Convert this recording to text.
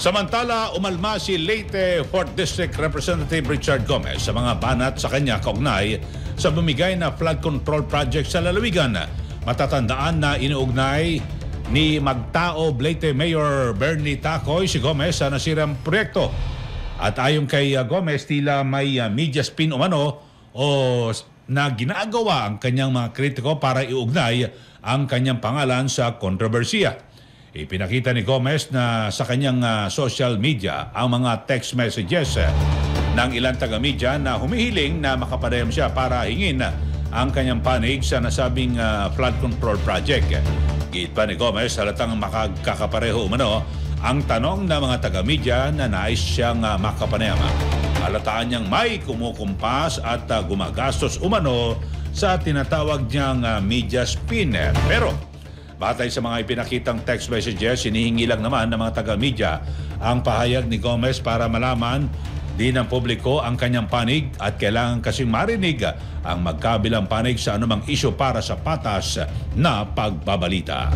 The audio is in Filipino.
Samantala, umalma si Leyte 4th District Representative Richard Gomez sa mga banat sa kanya kaugnay sa bumigay na flood control project sa lalawigan. Matatandaan na inuugnay ni Magtao Leyte Mayor Bernie Tacoy si Gomez sa nasirang proyekto. At ayon kay Gomez, tila may media spin umano o na ginagawa ang kanyang mga kritiko para iugnay ang kanyang pangalan sa kontrobersiya. Ipinakita ni Gomez na sa kanyang social media ang mga text messages ng ilang taga-media na humihiling na makapanayam siya para hingin ang kanyang panig sa nasabing flood control project. Giit pa ni Gomez, halatang makakapareho umano ang tanong ng mga taga-media na nais siyang makapanayam. Halataan niyang may kumukumpas at gumagastos umano sa tinatawag niyang media spin. Pero batay sa mga ipinakitang text messages, hinihingi lang naman ng mga taga-media ang pahayag ni Gomez para malaman din ng publiko ang kanyang panig at kailangan kasing marinig ang magkabilang panig sa anumang isyu para sa patas na pagbabalita.